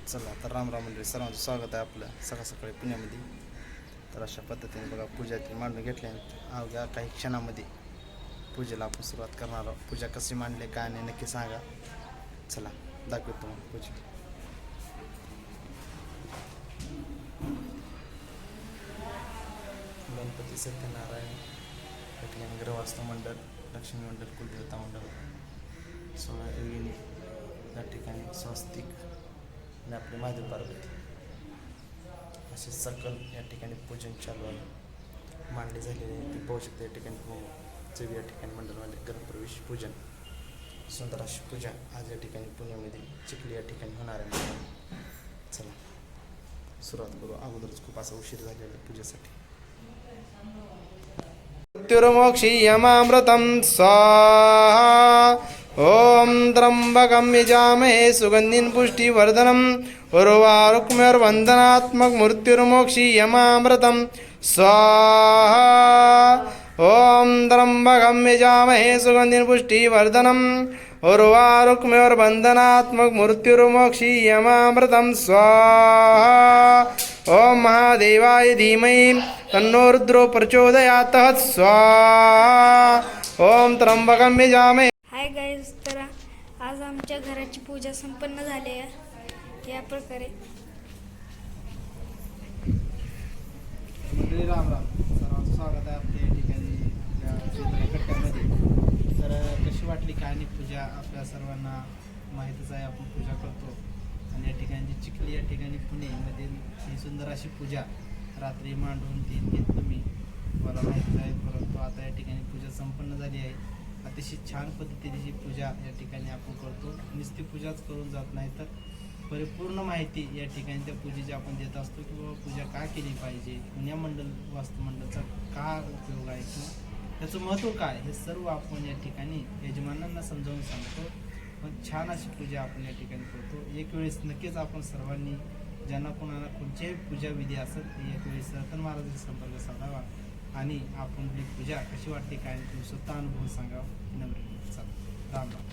चला तर राम मंडळी, सर्वांचं स्वागत आहे आपलं सकाळ सकाळी पुण्यामध्ये. तर अशा पद्धतीने बघा पूजाची मांडणी घेतल्या अवघ्या काही क्षणामध्ये पूजेला आपण सुरुवात करणार आहोत. पूजा कशी मांडली काय नाही नक्की सांगा. चला दाखवतो मग पूजा. गणपती सत्यनारायण ठिकाणी ग्रहवास्तू मंडळ, लक्ष्मी मंडळ, कुलदेवता मंडळ, 16 योगिनी या ठिकाणी स्वस्तिक आणि आपले महादेव पार्वती असे सकल या ठिकाणी पूजन चालू आहे. मांडणी झालेली आहे ती पाहू शकते. या ठिकाणी चवी या ठिकाणी मंडळवाले गणप्रवेश पूजन, सुंदर अशी पूजा आज या ठिकाणी पुण्यामध्ये चिखली या ठिकाणी होणार आहे. चला सुरुवात करू. अगोदरच खूप असा उशीर झालेला आहे पूजेसाठी. मृत्युर्मोक्षीयमामृतं स्वाहा. ओम त्र्यंबकं यजामहे सुगंधिं पुष्टिवर्धनम् उर्वारुक्मिर्वन्दनात्मक मृत्युर्मोक्षीयमामृतं स्वाहा. ओम त्र्यंबकं यजामहे सुगंधिं पुष्टिवर्धनम् उर्वारुक्मिर्वन्दनात्मक मृत्युर्मोक्षीयमामृतं स्वाहा. ओम महादेवाय धीमहि तन्नो रुद्रो प्रचोदयात् स्वाहा. ओम त्र्यंबकं यजामहे. हाय गाईज, तर आज आमच्या घराची पूजा संपन्न झाली आहे या प्रकारे. मंडळी राम राम, सर्वांचं स्वागत आहे आपल्या या ठिकाणी कट्ट्यामध्ये. तर कशी वाटली काय नाही पूजा आपल्या सर्वांना माहीतच आहे. आपण पूजा करतो आणि या ठिकाणी चिखली या ठिकाणी पुणेमध्ये ही सुंदर अशी पूजा रात्री मांडून ती घेतलं मी, मला माहीतच आहे. परंतु आता या ठिकाणी पूजा संपन्न झाली आहे. अतिशय छान पद्धतीची पूजा या ठिकाणी आपण करतो. नुसती पूजाच करून जात नाही तर परिपूर्ण माहिती या ठिकाणी त्या पूजेची आपण देत असतो, किंवा पूजा का केली पाहिजे, पुण्या मंडळ वास्तुमंडळाचा का उपयोग आहे किंवा त्याचं महत्त्व काय, हे सर्व आपण या ठिकाणी यजमानांना समजावून सांगतो. पण छान अशी पूजा आपण या ठिकाणी करतो. एक वेळेस नक्कीच आपण सर्वांनी ज्यांना कोणाला कोणत्याही पूजा विधी असेल ते एक वेळेस रतन महाराजांशी संपर्क साधावा आणि आपण ही पूजा कशी वाटते काय तुम्ही स्वतः अनुभव सांगावं. नम्र. चला राम राम.